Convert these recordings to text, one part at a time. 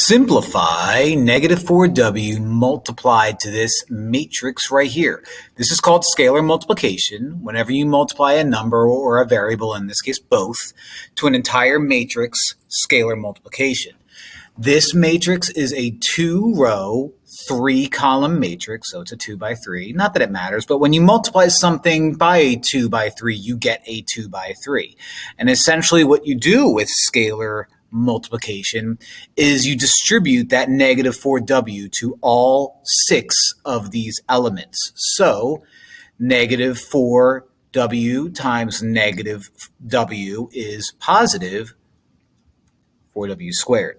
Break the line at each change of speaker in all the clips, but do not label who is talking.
Simplify negative 4w multiplied to this matrix right here. This is called scalar multiplication. Whenever you multiply a number or a variable, in this case both, to an entire matrix, scalar multiplication. This matrix is a 2-row, 3-column matrix, so it's a 2 by 3. Not that it matters, but when you multiply something by a 2 by 3, you get a 2 by 3. And essentially what you do with scalar multiplication is you distribute that negative 4w to all 6 of these elements. So negative 4w times negative w is positive 4w squared.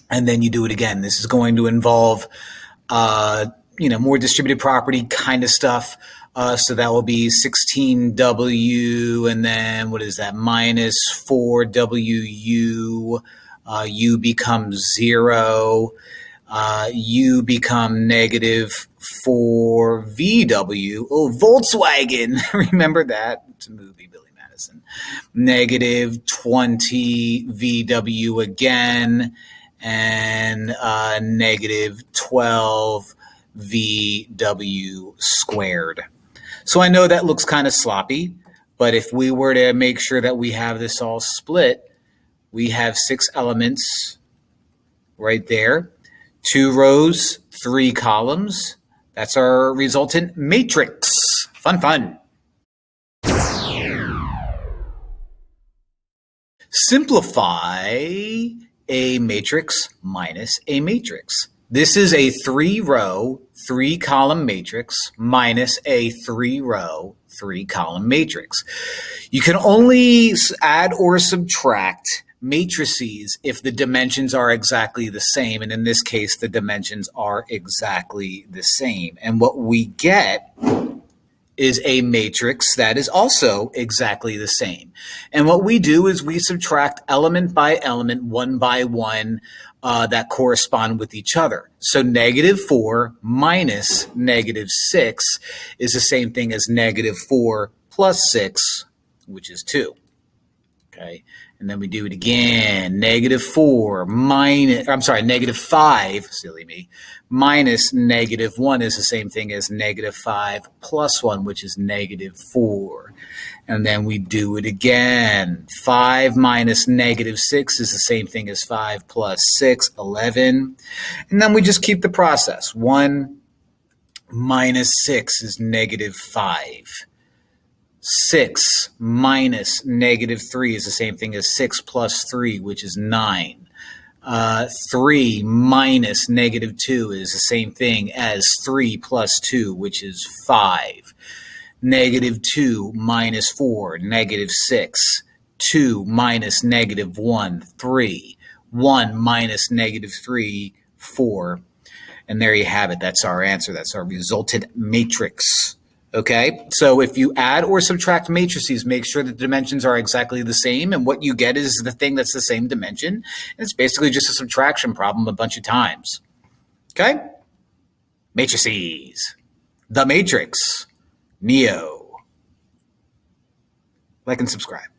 And then you do it again. This is going to involve, more distributed property kind of stuff. So that will be 16w, and then what is that? Minus 4wu. U becomes 0. U become negative 4vw. Oh, Volkswagen. Remember that? It's a movie, Billy Madison. Negative 20vw again. And negative 12vw squared. So I know that looks kind of sloppy, but if we were to make sure that we have this all split, we have 6 elements right there, 2 rows, 3 columns. That's our resultant matrix. Fun. Simplify a matrix minus a matrix. This is a 3-row, 3-column matrix minus a 3-row, 3-column matrix. You can only add or subtract matrices if the dimensions are exactly the same. And in this case, the dimensions are exactly the same. And what we get is a matrix that is also exactly the same. And what we do is we subtract element by element, one by one, that correspond with each other. So negative 4 minus negative 6 is the same thing as negative 4 plus 6, which is 2. Okay, and then we do it again. Negative 5, silly me, minus negative 1 is the same thing as negative 5 plus 1, which is negative 4. And then we do it again. 5 minus negative 6 is the same thing as 5 plus 6, 11. And then we just keep the process. 1 minus 6 is negative 5. 6 minus negative 3 is the same thing as 6 plus 3, which is 9. 3 minus negative 2 is the same thing as 3 plus 2, which is 5. Negative 2 minus 4, negative 6. 2 minus negative 1, 3. 1 minus negative 3, 4. And there you have it. That's our answer. That's our resultant matrix. Okay, so if you add or subtract matrices, make sure that the dimensions are exactly the same, and what you get is the thing that's the same dimension. And it's basically just a subtraction problem a bunch of times. Okay? Matrices. The Matrix. Neo. Like and subscribe.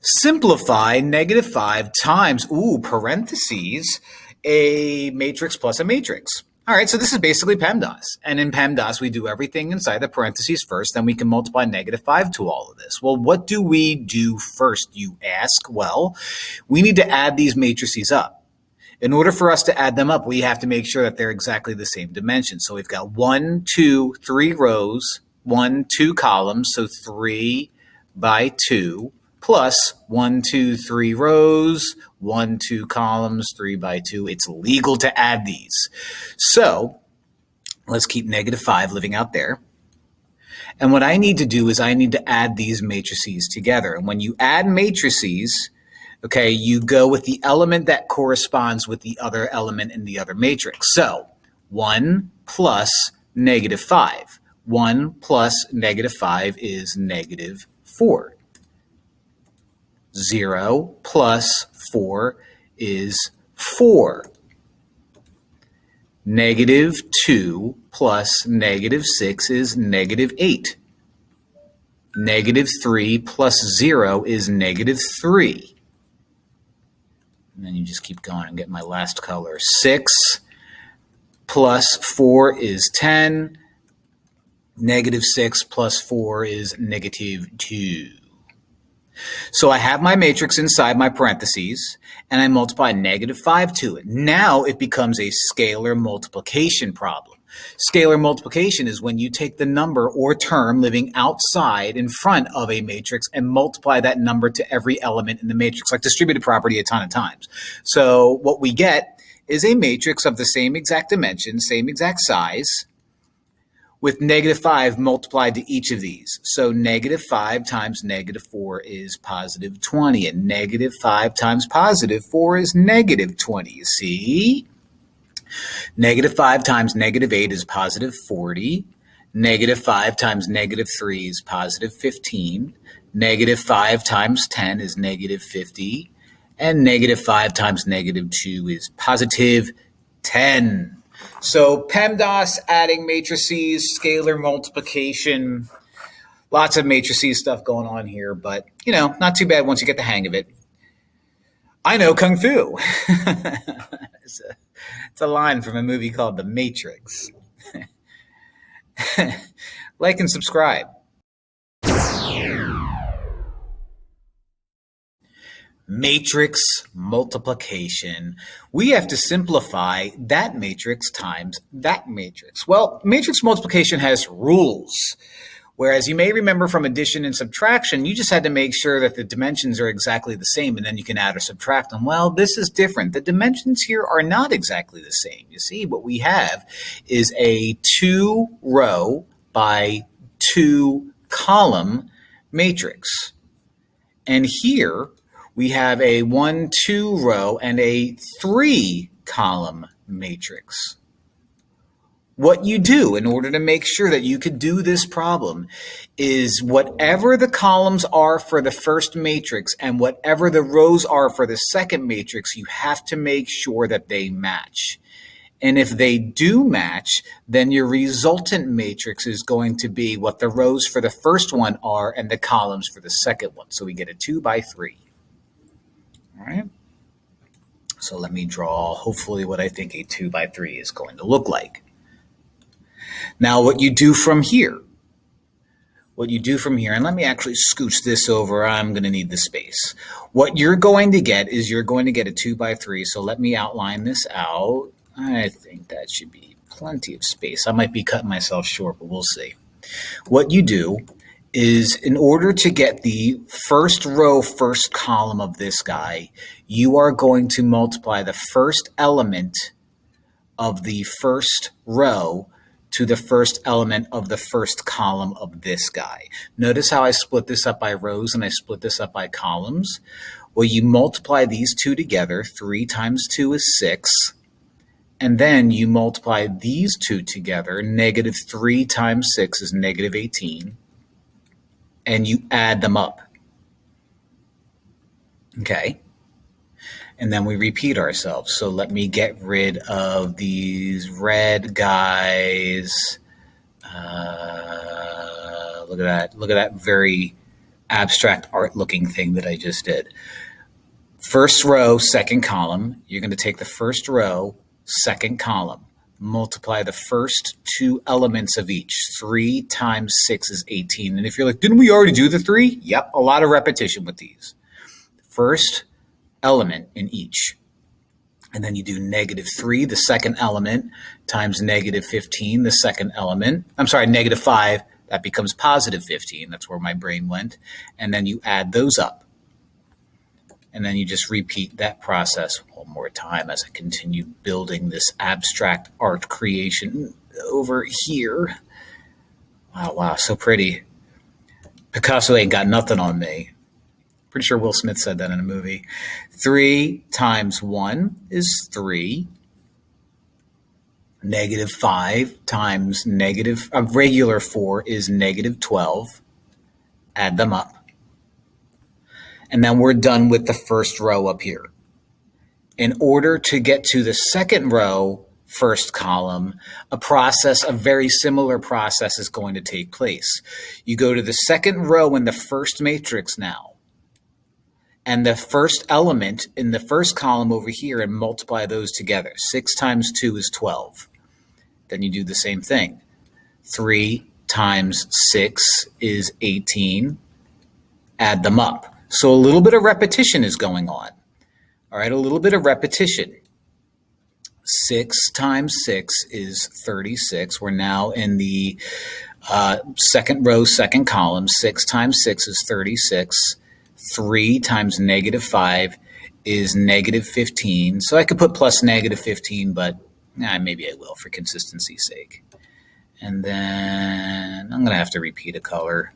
Simplify negative 5 times, parentheses, a matrix plus a matrix. All right, so this is basically PEMDAS. And in PEMDAS, we do everything inside the parentheses first, then we can multiply negative 5 to all of this. Well, what do we do first, you ask? Well, we need to add these matrices up. In order for us to add them up, we have to make sure that they're exactly the same dimension. So we've got 1, 2, 3 rows, 1, 2 columns, so 3 by 2. Plus 1, 2, 3 rows, 1, 2 columns, 3 by 2. It's legal to add these. So let's keep negative 5 living out there. And what I need to do is I need to add these matrices together. And when you add matrices, okay, you go with the element that corresponds with the other element in the other matrix. So 1 plus negative 5. 1 plus negative 5 is negative 4. 0 plus 4 is 4. Negative 2 plus negative 6 is negative 8. Negative 3 plus 0 is negative 3. And then you just keep going and get my last color. 6 plus 4 is 10. Negative 6 plus 4 is negative 2. So I have my matrix inside my parentheses, and I multiply negative 5 to it. Now it becomes a scalar multiplication problem. Scalar multiplication is when you take the number or term living outside in front of a matrix and multiply that number to every element in the matrix, like distributed property a ton of times. So what we get is a matrix of the same exact dimension, same exact size, with negative 5 multiplied to each of these. So negative 5 times negative 4 is positive 20, and negative 5 times positive 4 is negative 20. You see? Negative 5 times negative 8 is positive 40. Negative 5 times negative 3 is positive 15. Negative 5 times 10 is negative 50. And negative 5 times negative 2 is positive 10. So PEMDAS, adding matrices, scalar multiplication, lots of matrices stuff going on here, but, not too bad once you get the hang of it. I know Kung Fu. It's a line from a movie called The Matrix. Like and subscribe. Matrix multiplication. We have to simplify that matrix times that matrix. Well, matrix multiplication has rules. Whereas you may remember from addition and subtraction, you just had to make sure that the dimensions are exactly the same, and then you can add or subtract them. Well, this is different. The dimensions here are not exactly the same. You see, what we have is a 2-row by 2-column matrix. And here we have a 1-2 row and a 3-column matrix. What you do in order to make sure that you could do this problem is whatever the columns are for the first matrix and whatever the rows are for the second matrix, you have to make sure that they match. And if they do match, then your resultant matrix is going to be what the rows for the first one are and the columns for the second one. So we get a 2 by 3. All right. So let me draw hopefully what I think a 2 by 3 is going to look like. Now what you do from here, and let me actually scooch this over. I'm going to need the space. What you're going to get is you're going to get a 2 by 3. So let me outline this out. I think that should be plenty of space. I might be cutting myself short, but we'll see. What you do is in order to get the first row, first column of this guy, you are going to multiply the first element of the first row to the first element of the first column of this guy. Notice how I split this up by rows and I split this up by columns? Well, you multiply these two together. 3 times 2 is 6. And then you multiply these two together. Negative 3 times 6 is negative 18. And you add them up. Okay. And then we repeat ourselves. So let me get rid of these red guys. Look at that. Look at that very abstract art looking thing that I just did. First row, second column. You're going to take the first row, second column. Multiply the first two elements of each. 3 times 6 is 18. And if you're like, didn't we already do the 3? Yep, a lot of repetition with these. First element in each. And then you do negative 3, the second element, times negative 15, the second element. I'm sorry, negative 5, that becomes positive 15. That's where my brain went. And then you add those up. And then you just repeat that process one more time as I continue building this abstract art creation over here. Wow, so pretty. Picasso ain't got nothing on me. Pretty sure Will Smith said that in a movie. 3 times 1 is 3. Negative 5 times a regular 4 is negative 12. Add them up. And then we're done with the first row up here. In order to get to the second row, first column, a very similar process is going to take place. You go to the second row in the first matrix now, and the first element in the first column over here, and multiply those together. 6 times 2 is 12. Then you do the same thing. 3 times 6 is 18. Add them up. So a little bit of repetition is going on. All right, a little bit of repetition. 6 times 6 is 36. We're now in the second row, second column. 6 times 6 is 36. 3 times negative 5 is negative 15. So I could put plus negative 15, but maybe I will for consistency's sake. And then I'm going to have to repeat a color.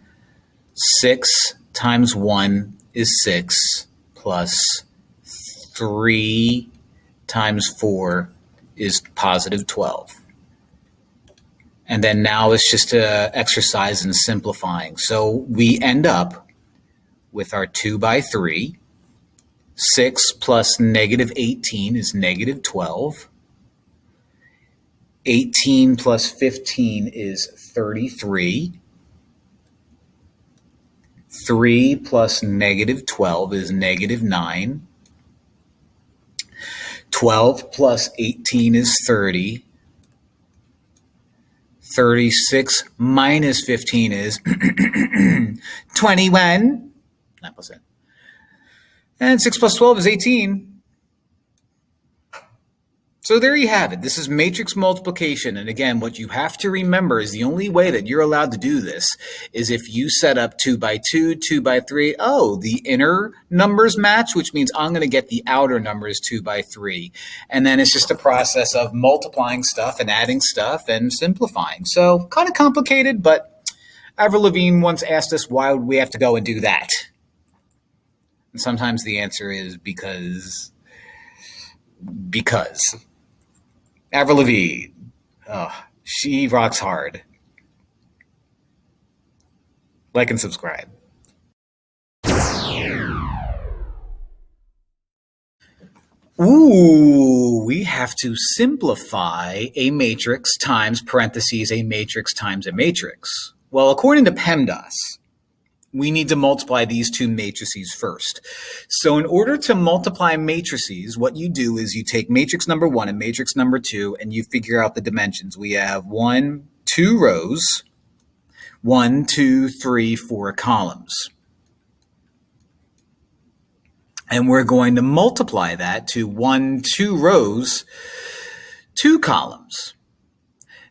6 times 1 is 6, plus 3 times 4 is positive 12. And then now it's just an exercise in simplifying. So we end up with our 2 by 3. 6 plus negative 18 is negative 12. 18 plus 15 is 33. 3 plus negative 12 is negative 9. 12 plus 18 is 30. 36 minus 15 is 21. That was it. And 6 plus 12 is 18. So there you have it. This is matrix multiplication. And again, what you have to remember is the only way that you're allowed to do this is if you set up 2 by 2, 2 by 3. Oh, the inner numbers match, which means I'm going to get the outer numbers 2 by 3. And then it's just a process of multiplying stuff and adding stuff and simplifying. So kind of complicated, but Avril Lavigne once asked us, why would we have to go and do that? And sometimes the answer is because. Avril Lavigne, she rocks hard. Like and subscribe. Ooh, we have to simplify a matrix times parentheses a matrix times a matrix. Well, according to PEMDAS, we need to multiply these two matrices first. So in order to multiply matrices, what you do is you take matrix number 1 and matrix number 2, and you figure out the dimensions. We have 2 rows, 1, 2, 3, 4 columns. And we're going to multiply that to 1, 2 rows, 2 columns.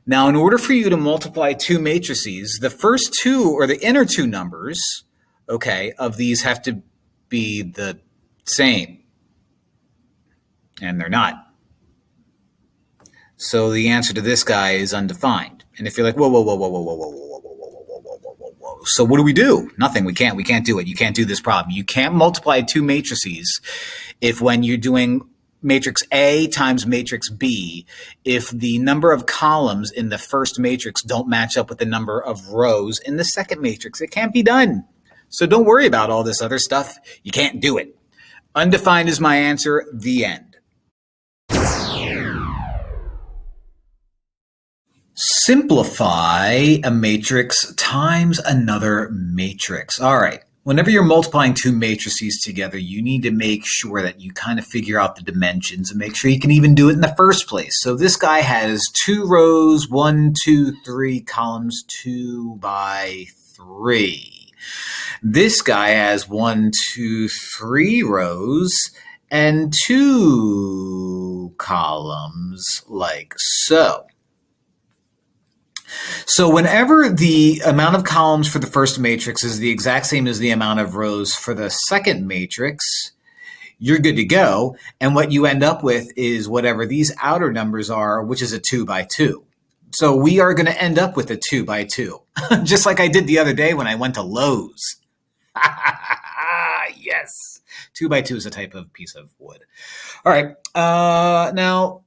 Now, in order for you to multiply two matrices, the first two, or the inner two numbers, of these have to be the same. And they're not. So the answer to this guy is undefined. And if you're like, whoa. So what do we do? Nothing. We can't do it. You can't do this problem. You can't multiply two matrices if when you're doing matrix A times matrix B, if the number of columns in the first matrix don't match up with the number of rows in the second matrix. It can't be done. So don't worry about all this other stuff. You can't do it. Undefined is my answer. The end. Simplify a matrix times another matrix. All right. Whenever you're multiplying two matrices together, you need to make sure that you kind of figure out the dimensions and make sure you can even do it in the first place. So this guy has 2 rows, 1, 2, 3 columns, 2 by 3. This guy has 1, 2, 3 rows and 2 columns, like so. So whenever the amount of columns for the first matrix is the exact same as the amount of rows for the second matrix, you're good to go. And what you end up with is whatever these outer numbers are, which is a 2 by 2. So we are going to end up with a 2 by 2, just like I did the other day when I went to Lowe's. Yes. 2 by 2 is a type of piece of wood. All right. Now,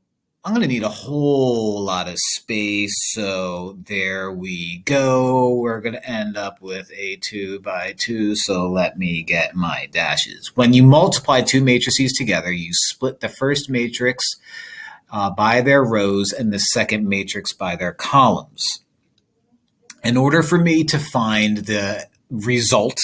I'm going to need a whole lot of space, so there we go. We're going to end up with a 2 by 2, so let me get my dashes. When you multiply two matrices together, you split the first matrix by their rows and the second matrix by their columns. In order for me to find the result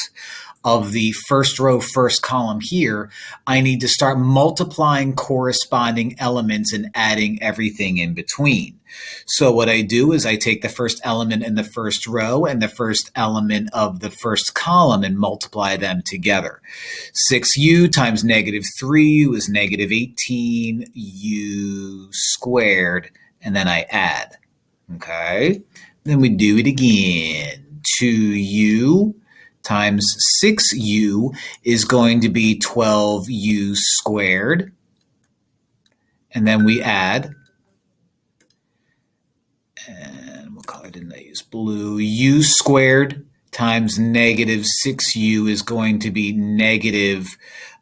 of the first row, first column here, I need to start multiplying corresponding elements and adding everything in between. So what I do is I take the first element in the first row and the first element of the first column and multiply them together. 6u times negative 3u is negative 18u squared, and then I add. Okay? Then we do it again. 2u times 6u is going to be 12u squared. And then we add, and what color didn't I use? Blue. U squared times negative 6u is going to be negative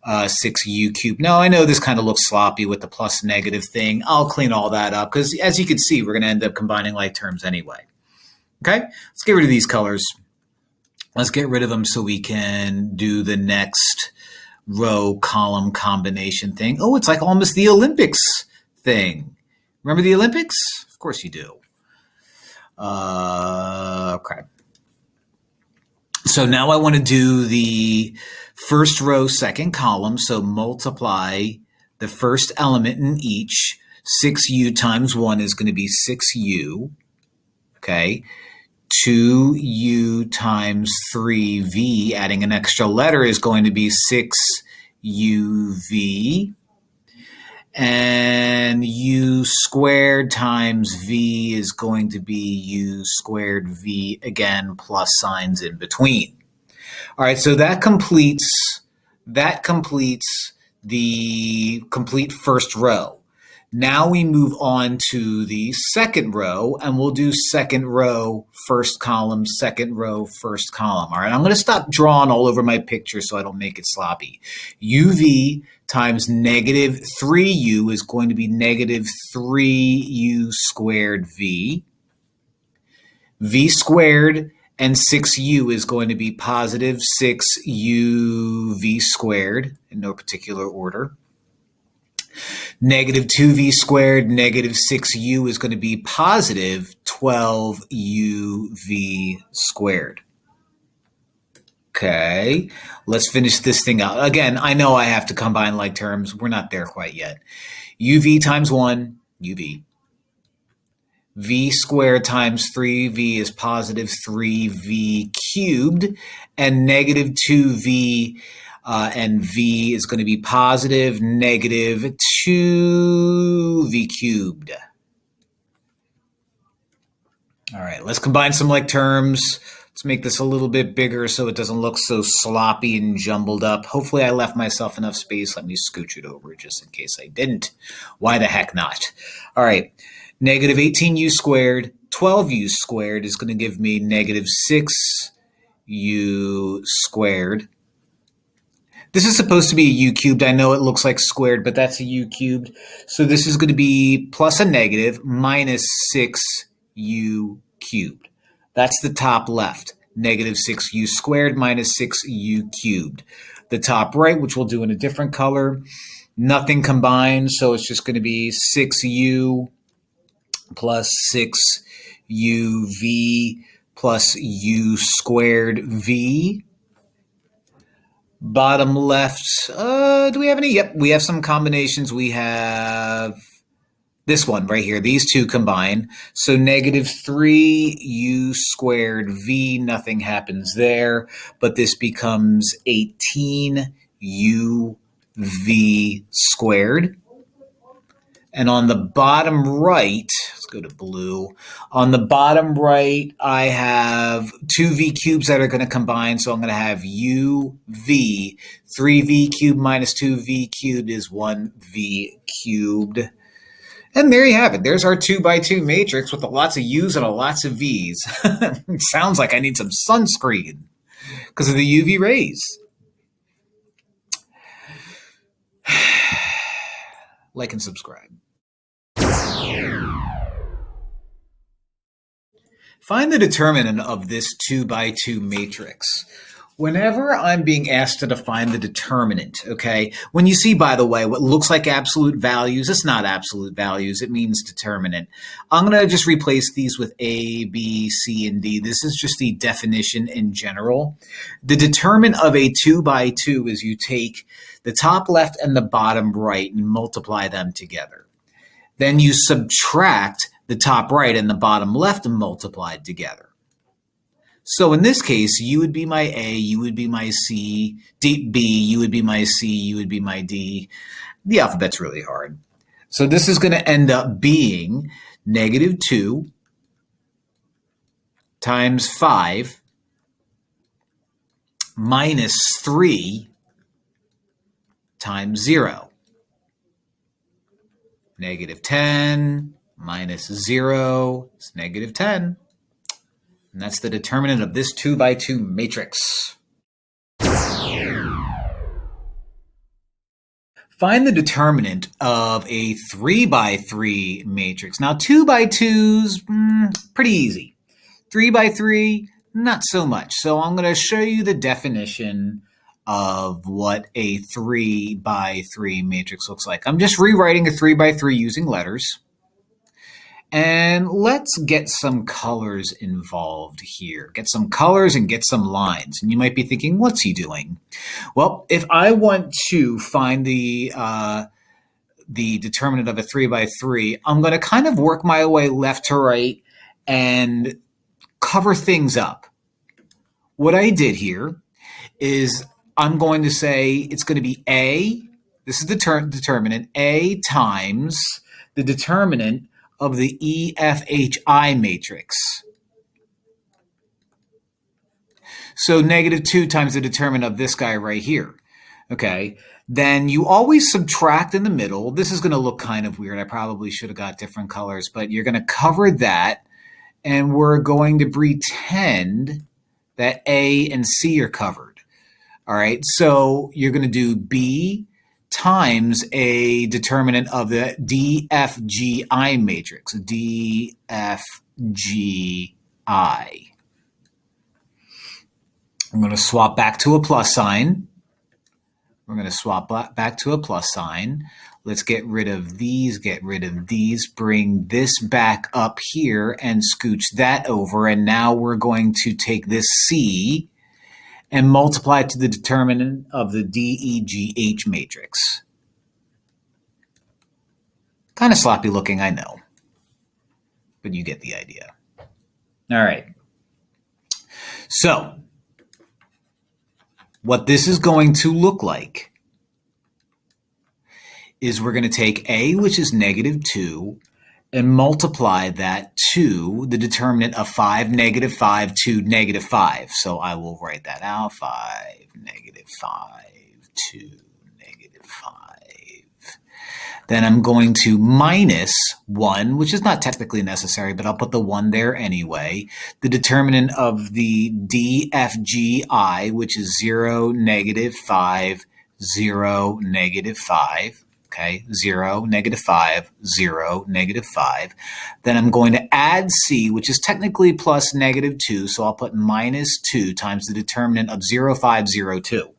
6u cubed. Now, I know this kind of looks sloppy with the plus negative thing. I'll clean all that up because, as you can see, we're going to end up combining like terms anyway. Okay, let's get rid of these colors. Let's get rid of them so we can do the next row column combination thing. Oh, it's like almost the Olympics thing. Remember the Olympics? Of course you do. Okay. So now I want to do the first row, second column. So multiply the first element in each. 6u times 1 is going to be 6u. Okay. 2u times 3v, adding an extra letter, is going to be 6uv. And u squared times v is going to be u squared v, again, plus signs in between. All right, so that completes the complete first row. Now we move on to the second row, and we'll do second row, first column, second row, first column. All right, I'm going to stop drawing all over my picture so I don't make it sloppy. uv times negative 3u is going to be negative 3u squared v. v squared and 6u is going to be positive 6uv squared in no particular order. Negative 2v squared, negative 6u is going to be positive 12uv squared. Okay, let's finish this thing out. Again, I know I have to combine like terms. We're not there quite yet. uv times 1, uv. v squared times 3v is positive 3v cubed, and negative 2v and v is going to be positive negative 2v cubed. All right, let's combine some like terms. Let's make this a little bit bigger so it doesn't look so sloppy and jumbled up. Hopefully I left myself enough space. Let me scooch it over just in case I didn't. Why the heck not? All right, negative 18u squared, 12u squared is going to give me negative 6u squared. This is supposed to be a u cubed. I know it looks like squared, but that's a u cubed. So this is going to be plus a negative minus 6u cubed. That's the top left. Negative 6u squared minus 6u cubed. The top right, which we'll do in a different color, nothing combined. So it's just going to be 6u plus 6uv plus u squared v. Bottom left, do we have any? Yep, we have some combinations. We have this one right here. These two combine. So negative 3u squared v, nothing happens there. But this becomes 18uv squared. And on the bottom right, let's go to blue. On the bottom right, I have two v cubes that are going to combine. So I'm going to have uv. 3v cubed minus 2v cubed is 1v cubed. And there you have it. There's our 2x2 matrix with lots of u's and lots of v's. Sounds like I need some sunscreen because of the UV rays. Like and subscribe. Find the determinant of this 2x2 matrix. Whenever I'm being asked to define the determinant, okay, when you see, by the way, what looks like absolute values, it's not absolute values, it means determinant. I'm going to just replace these with A, B, C, and D. This is just the definition in general. The determinant of a 2 by 2 is you take the top left and the bottom right and multiply them together. Then you subtract the top right and the bottom left and multiplied together. So in this case, you would be my A, you would be my C, B, you would be my C, you would be my D. The alphabet's really hard. So this is going to end up being negative 2 times 5 minus 3 times 0. Negative 10 minus 0 is negative 10. And that's the determinant of this 2 by 2 matrix. Find the determinant of a 3 by 3 matrix. Now, 2 by 2's pretty easy. 3 by 3, not so much. So I'm going to show you the definition of what a 3 by 3 matrix looks like. I'm just rewriting a 3 by 3 using letters. And let's get some colors involved here. Get some colors and get some lines. And you might be thinking, what's he doing? Well, if I want to find the determinant of a 3 by 3, I'm going to kind of work my way left to right and cover things up. What I did here is I'm going to say it's going to be A, this is the determinant, A times the determinant of the EFHI matrix. So negative 2 times the determinant of this guy right here. Okay, then you always subtract in the middle. This is going to look kind of weird. I probably should have got different colors, but you're going to cover that, and we're going to pretend that A and C are covered. All right, so you're going to do B times a determinant of the DFGI matrix, DFGI. I'm going to swap back to a plus sign. We're going to swap back to a plus sign. Let's get rid of these, bring this back up here and scooch that over. And now we're going to take this C and multiply it to the determinant of the DEGH matrix. Kind of sloppy looking, I know, but you get the idea. All right. So what this is going to look like is we're going to take A, which is negative 2, and multiply that to the determinant of 5, negative 5 to negative 5. So I will write that out, 5, negative 5 to negative 5. Then I'm going to minus 1, which is not technically necessary, but I'll put the 1 there anyway. The determinant of the DFGI, which is 0, negative 5, 0, negative 5. Okay, 0, negative 5, 0, negative 5. Then I'm going to add C, which is technically plus negative 2, so I'll put minus 2 times the determinant of 0, 5, 0, 2.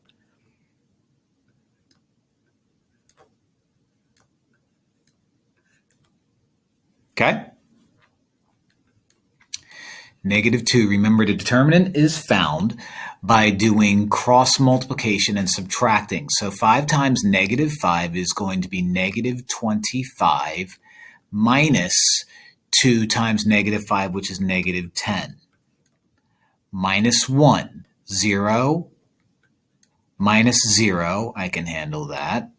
Okay? Negative 2, remember the determinant is found by doing cross multiplication and subtracting. So 5 times negative 5 is going to be negative 25 minus 2 times negative 5, which is negative 10. Minus 1, 0, minus 0, I can handle that.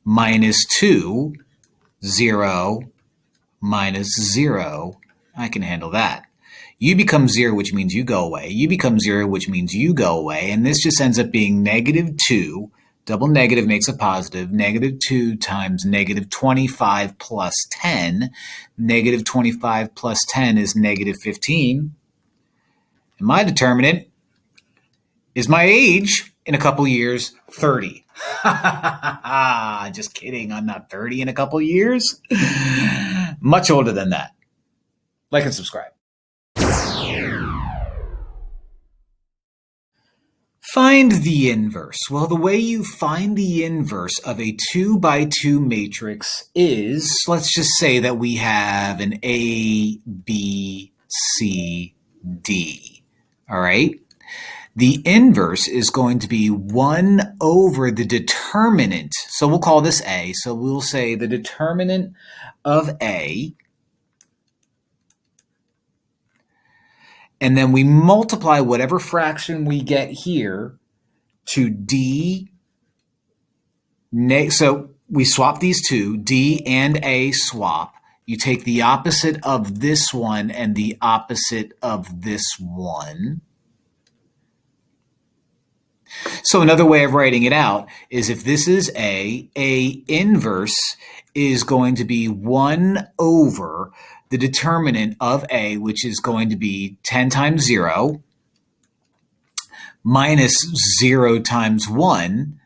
Minus 2, 0, minus 0, I can handle that. You become 0, which means you go away. You become 0, which means you go away. And this just ends up being negative 2. Double negative makes a positive. Negative 2 times negative 25 plus 10. Negative 25 plus 10 is negative 15. And my determinant is my age in a couple years, 30. Just kidding. I'm not 30 in a couple years. Much older than that. Like and subscribe. Find the inverse. Well, the way you find the inverse of a 2 by 2 matrix is, let's just say that we have an A, B, C, D. All right? The inverse is going to be 1 over the determinant. So we'll call this A. So we'll say the determinant of A. And then we multiply whatever fraction we get here to D. So we swap these two, D and A swap. You take the opposite of this one and the opposite of this one. So another way of writing it out is if this is A inverse is going to be 1 over the determinant of A, which is going to be 10 times 0 minus 0 times 1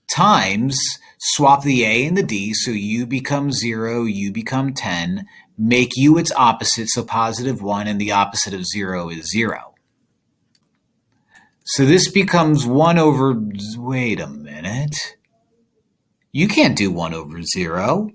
times, swap the A and the D, so U becomes 0, U become 10, make U its opposite, so positive 1, and the opposite of 0 is 0. So this becomes 1 over, wait a minute. You can't do 1 over 0.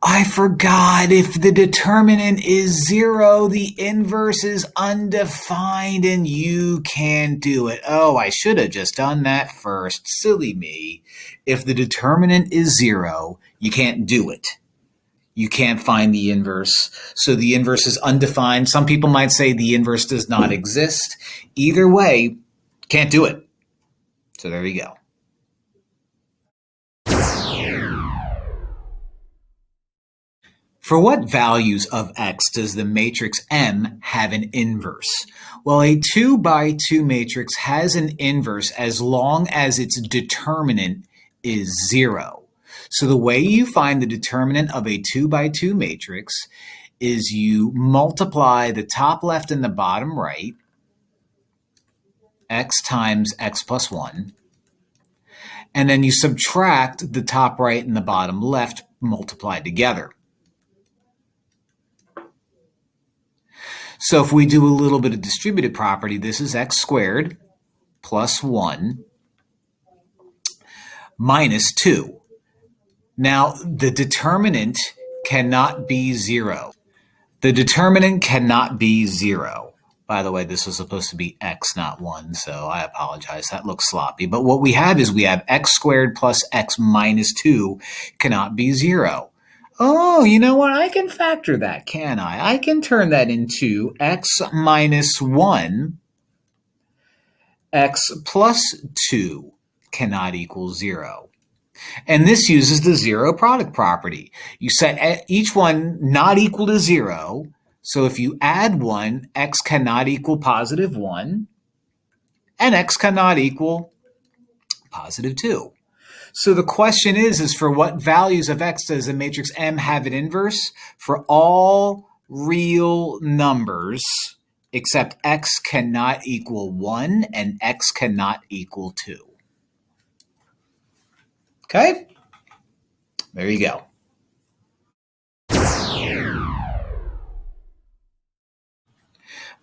I forgot, if the determinant is 0, the inverse is undefined and you can't do it. Oh, I should have just done that first. Silly me. If the determinant is 0, you can't do it. You can't find the inverse. So the inverse is undefined. Some people might say the inverse does not exist. Either way, can't do it. So there you go. For what values of x does the matrix M have an inverse? Well, a 2 by 2 matrix has an inverse as long as its determinant is 0. So the way you find the determinant of a 2 by 2 matrix is you multiply the top left and the bottom right, x times x plus 1, and then you subtract the top right and the bottom left multiplied together. So if we do a little bit of distributive property, this is x squared plus 1 minus 2. Now, the determinant cannot be 0. The determinant cannot be 0. By the way, this was supposed to be x, not 1, so I apologize. That looks sloppy. But what we have is we have x squared plus x minus 2 cannot be 0. Oh, you know what? I can factor that, can I? I can turn that into x minus 1, x plus 2 cannot equal 0. And this uses the zero product property. You set each one not equal to 0. So if you add 1, x cannot equal positive 1, and x cannot equal positive 2. So the question is for what values of x does the matrix M have an inverse? For all real numbers, except x cannot equal 1 and x cannot equal 2. Okay? There you go.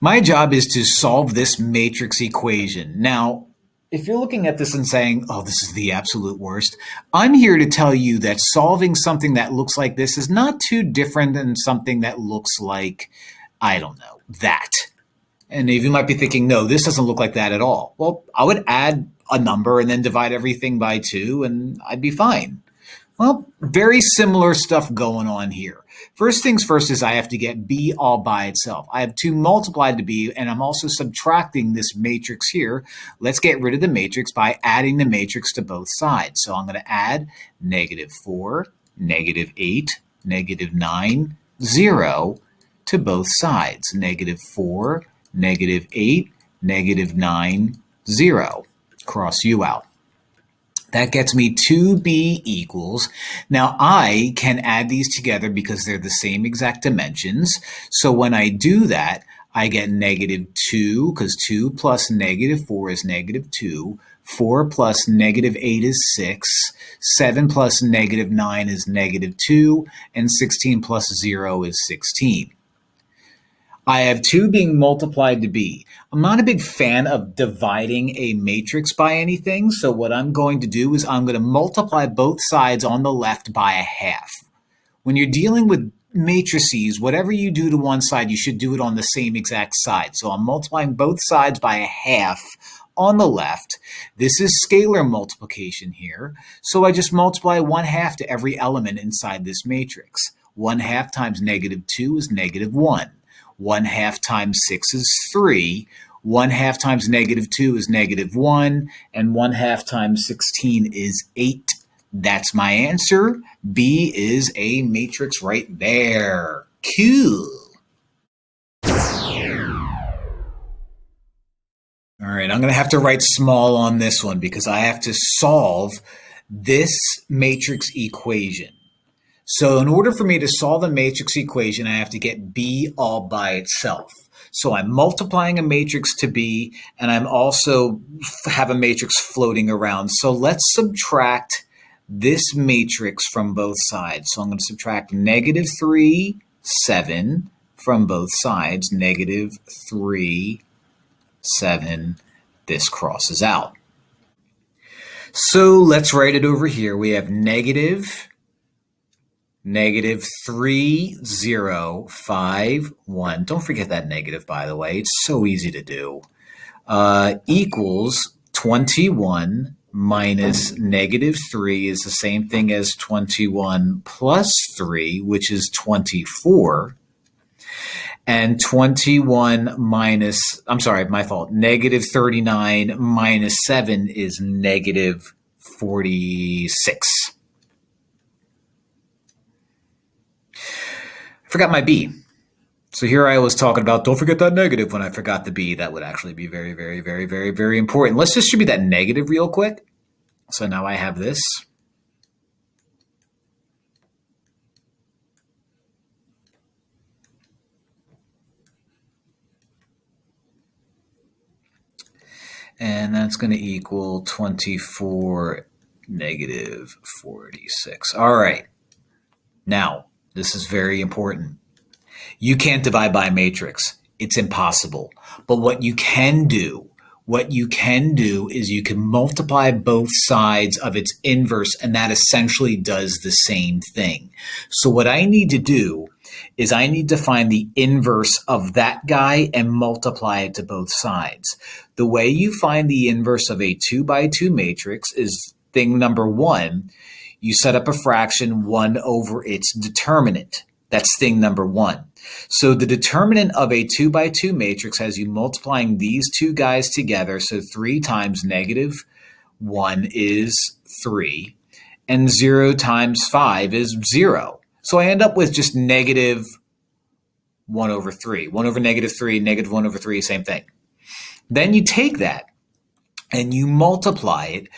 My job is to solve this matrix equation. Now, if you're looking at this and saying, oh, this is the absolute worst, I'm here to tell you that solving something that looks like this is not too different than something that looks like, I don't know, that. And you might be thinking, no, this doesn't look like that at all. Well, I would add a number and then divide everything by 2 and I'd be fine. Well, very similar stuff going on here. First things first is I have to get B all by itself. I have 2 multiplied to B, and I'm also subtracting this matrix here. Let's get rid of the matrix by adding the matrix to both sides. So I'm going to add -4, -8, -9, 0 to both sides. -4, -8, -9, 0. Cross U out. That gets me 2b equals. Now I can add these together because they're the same exact dimensions. So when I do that, I get -2 because 2 plus -4 is -2. 4 plus -8 is 6. 7 plus -9 is -2. And 16 plus 0 is 16. I have 2 being multiplied to b. I'm not a big fan of dividing a matrix by anything, so what I'm going to do is I'm going to multiply both sides on the left by a half. When you're dealing with matrices, whatever you do to one side, you should do it on the same exact side. So I'm multiplying both sides by a half on the left. This is scalar multiplication here. So I just multiply 1/2 to every element inside this matrix. 1/2 times -2 is -1. 1/2 times 6 is 3. 1/2 times -2 is -1. And 1/2 times 16 is 8. That's my answer. B is a matrix right there. Cool. All right, I'm going to have to write small on this one because I have to solve this matrix equation. So in order for me to solve the matrix equation, I have to get B all by itself. So I'm multiplying a matrix to B, and I'm also have a matrix floating around. So let's subtract this matrix from both sides. So I'm going to subtract -3, 7 from both sides. -3, 7. This crosses out. So let's write it over here. We have -3, 0, 5, 1. Don't forget that negative, by the way. It's so easy to do. Equals 21 minus -3 is the same thing as 21 plus 3, which is 24. And 21 minus, I'm sorry, my fault, -39 minus 7 is -46. I forgot my B. So here I was talking about, don't forget that negative when I forgot the B. That would actually be very, very, very, very, very important. Let's distribute that negative real quick. So now I have this. And that's going to equal 24 -46. All right. Now, this is very important. You can't divide by a matrix. It's impossible. But what you can do is you can multiply both sides of its inverse, and that essentially does the same thing. So what I need to do is I need to find the inverse of that guy and multiply it to both sides. The way you find the inverse of a 2 by 2 matrix is thing number 1. You set up a fraction 1 over its determinant. That's thing number 1. So the determinant of a 2 by 2 matrix has you multiplying these two guys together. So 3 times -1 is 3. And 0 times 5 is 0. So I end up with just -1 over 3. 1 over -3, -1 over 3, same thing. Then you take that and you multiply it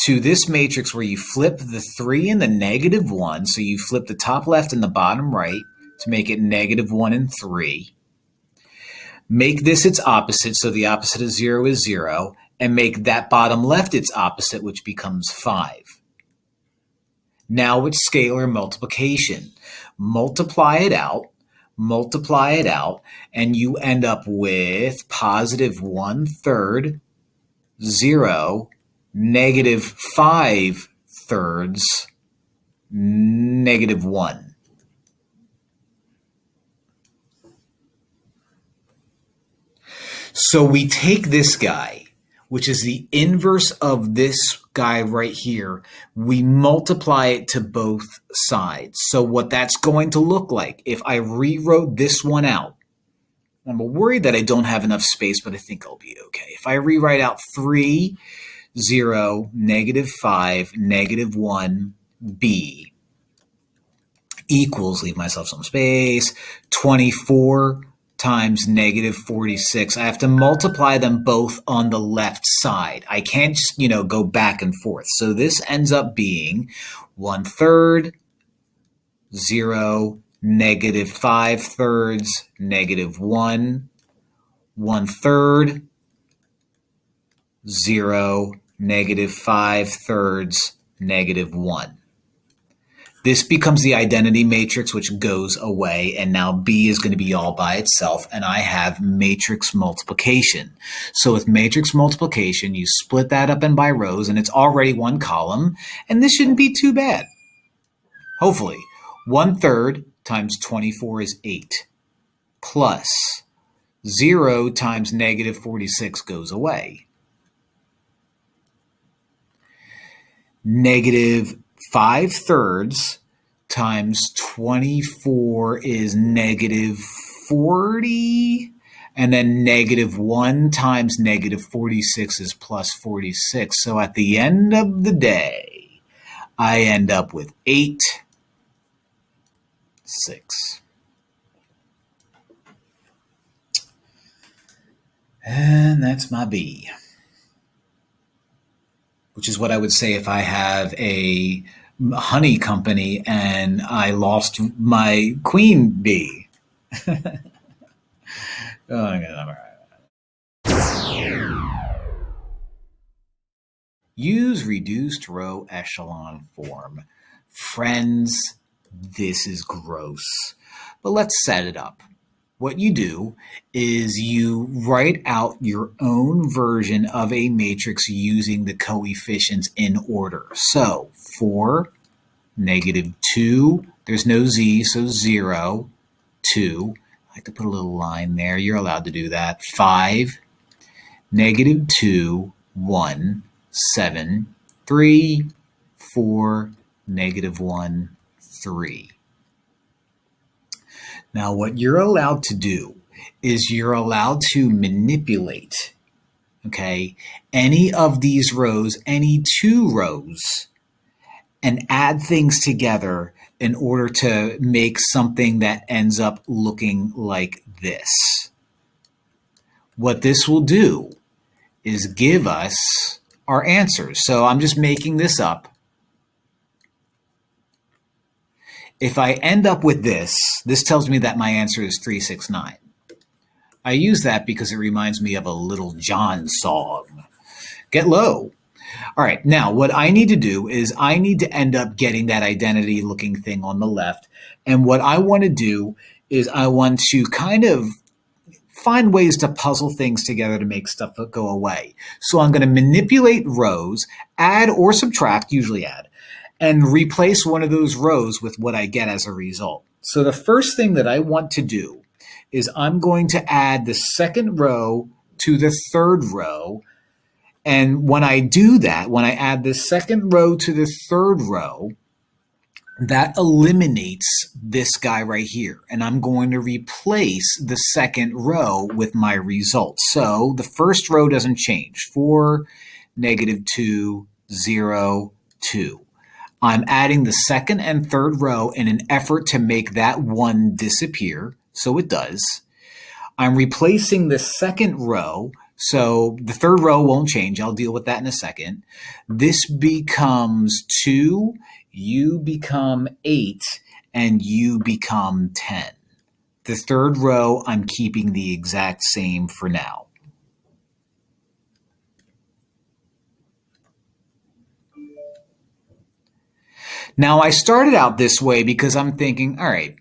to this matrix where you flip the 3 and the -1. So you flip the top left and the bottom right to make it -1 and 3. Make this its opposite, so the opposite of 0 is 0, and make that bottom left its opposite, which becomes 5. Now it's scalar multiplication. Multiply it out, and you end up with positive 1/3, 0, -5/3, -1. So we take this guy, which is the inverse of this guy right here. We multiply it to both sides. So what that's going to look like, if I rewrote this one out, I'm worried that I don't have enough space, but I think I'll be okay. If I rewrite out 3, 0, -5, -1, b equals, leave myself some space, 24 times -46. I have to multiply them both on the left side. I can't just, go back and forth. So this ends up being 1/3, 0, -5/3, -1, 1/3, 0, -5/3, -1. This becomes the identity matrix, which goes away, and now B is going to be all by itself, and I have matrix multiplication. So with matrix multiplication, you split that up in by rows, and it's already one column, and this shouldn't be too bad. Hopefully. 1/3 times 24 is 8, plus 0 times negative 46 goes away. Negative 5/3 times 24 is negative 40. And then negative 1 times negative 46 is plus 46. So at the end of the day, I end up with 8, 6. And that's my B, which is what I would say if I have a honey company and I lost my queen bee. Use reduced row echelon form. Friends, this is gross, but let's set it up. What you do is you write out your own version of a matrix using the coefficients in order. So for -2, there's no z, so 0, 2. I like to put a little line there. You're allowed to do that. 5, -2, 1, 7, 3, 4, -1, 3. Now, what you're allowed to do is you're allowed to manipulate, okay, any of these rows, any two rows, and add things together in order to make something that ends up looking like this. What this will do is give us our answers. So I'm just making this up. If I end up with this tells me that my answer is 369. I use that because it reminds me of a Little John song. Get low. All right, now what I need to do is I need to end up getting that identity looking thing on the left. And what I want to do is I want to kind of find ways to puzzle things together to make stuff go away. So I'm going to manipulate rows, add or subtract, usually add, and replace one of those rows with what I get as a result. So the first thing that I want to do is I'm going to add the second row to the third row. And when I do that, when I add the second row to the third row, that eliminates this guy right here. And I'm going to replace the second row with my result. So the first row doesn't change. 4, -2, 0, 2. I'm adding the second and third row in an effort to make that 1 disappear, so it does. I'm replacing the second row, so the third row won't change. I'll deal with that in a second. This becomes 2, you become 8, and you become 10. The third row, I'm keeping the exact same for now. Now, I started out this way because I'm thinking, all right,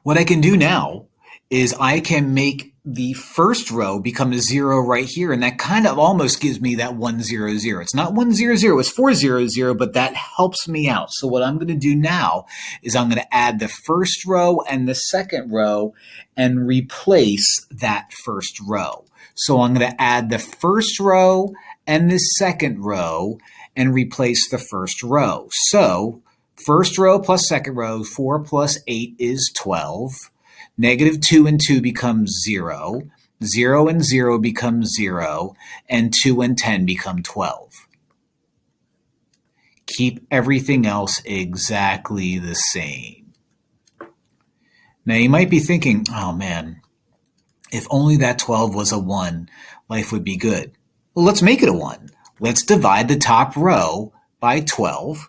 what I can do now is I can make the first row become a 0 right here, and that kind of almost gives me that 1, 0, 0. It's not 1, 0, 0, it's 4, 0, 0, but that helps me out. So what I'm going to do now is I'm going to add the first row and the second row and replace that first row. So I'm going to add the first row and the second row and replace the first row. So first row plus second row, 4 plus 8 is 12. -2 and 2 becomes 0. 0 and 0 becomes 0. And 2 and 10 become 12. Keep everything else exactly the same. Now you might be thinking, oh man, if only that 12 was a 1, life would be good. Well, let's make it a 1. Let's divide the top row by 12,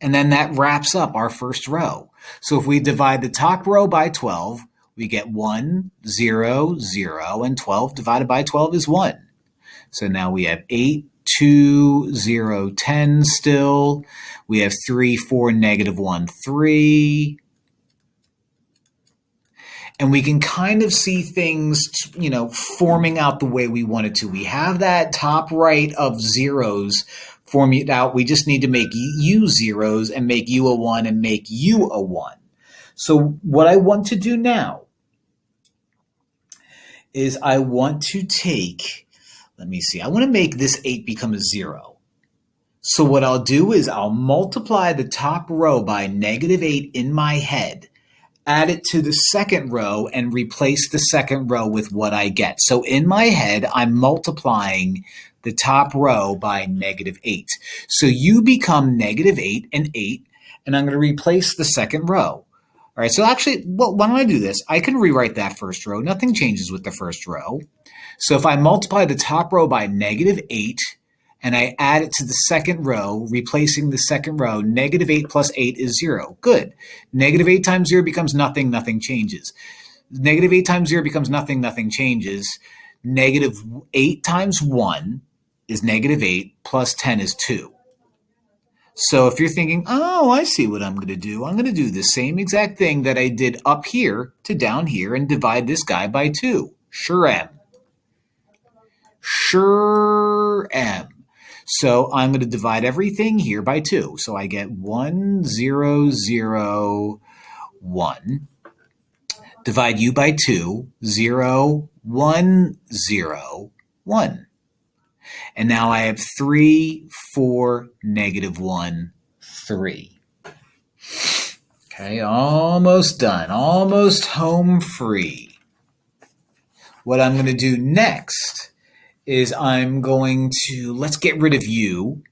and then that wraps up our first row. So if we divide the top row by 12, we get 1, 0, 0, and 12 divided by 12 is 1. So now we have 8, 2, 0, 10 still. We have 3, 4, negative 1, 3. And we can kind of see things, forming out the way we want it to. We have that top right of zeros forming out. We just need to make u zeros and make u a 1 and make u a 1. So what I want to do now is I want to take, let me see, I want to make this 8 become a 0. So what I'll do is I'll multiply the top row by negative 8 in my head, add it to the second row, and replace the second row with what I get. So in my head, I'm multiplying the top row by negative 8. So you become negative 8 and 8, and I'm going to replace the second row. All right, so actually, well, why don't I do this? I can rewrite that first row. Nothing changes with the first row. So if I multiply the top row by negative 8, and I add it to the second row, replacing the second row, negative 8 plus 8 is 0. Good. Negative 8 times 0 becomes nothing, nothing changes. Negative 8 times 0 becomes nothing, nothing changes. Negative 8 times 1 is negative 8, plus 10 is 2. So if you're thinking, oh, I see what I'm going to do. I'm going to do the same exact thing that I did up here to down here and divide this guy by 2. Sure am. Sure am. So I'm going to divide everything here by 2. So I get 1, 0, 0, 1. Divide u by 2, 0, 1, 0, 1. And now I have 3, 4, negative 1, 3. Okay, almost done. Almost home free. What I'm going to do next is I'm going to, let's get rid of u.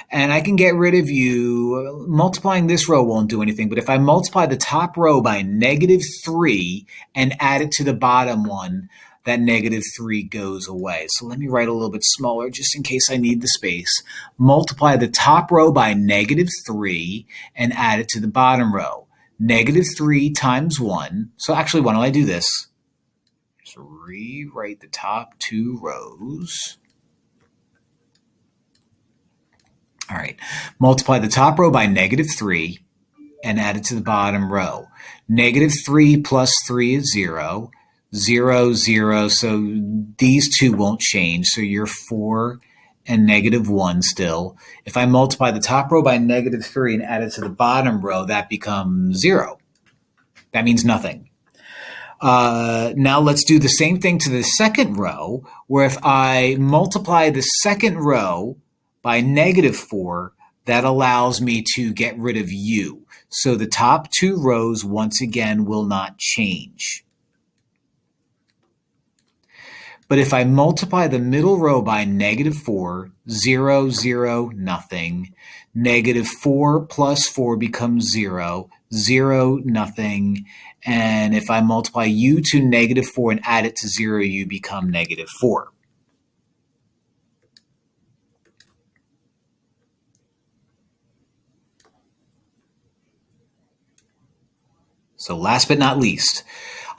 And I can get rid of u. Multiplying this row won't do anything, but if I multiply the top row by negative 3 and add it to the bottom one, that negative 3 goes away. So let me write a little bit smaller just in case I need the space. Multiply the top row by negative 3 and add it to the bottom row. Negative 3 times 1. So actually, why don't I do this? Just rewrite the top two rows. All right. Multiply the top row by negative 3 and add it to the bottom row. Negative 3 plus 3 is 0. 0, 0, so these two won't change, so you're 4 and negative 1 still. If I multiply the top row by negative 3 and add it to the bottom row, that becomes 0. That means nothing. Now let's do the same thing to the second row, where if I multiply the second row by negative 4, that allows me to get rid of u. So the top two rows, once again, will not change. But if I multiply the middle row by negative 4, 0, 0, nothing. Negative 4 plus 4 becomes 0, 0, nothing. And if I multiply u to negative 4 and add it to 0, you become negative 4. So last but not least,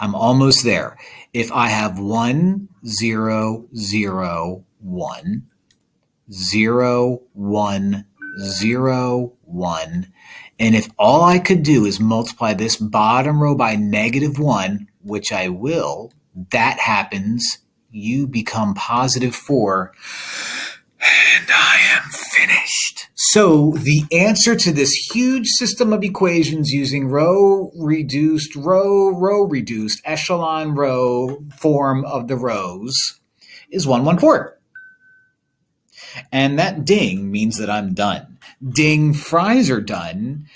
I'm almost there. If I have 1, 0, 0, 1, 0, 1, 0, 1, and if all I could do is multiply this bottom row by negative 1, which I will, that happens, you become positive 4, and I am finished. So the answer to this huge system of equations using row-reduced, row-reduced, echelon row form of the rows is 1/1/4. And that ding means that I'm done. Ding, fries are done.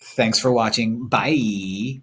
Thanks for watching. Bye.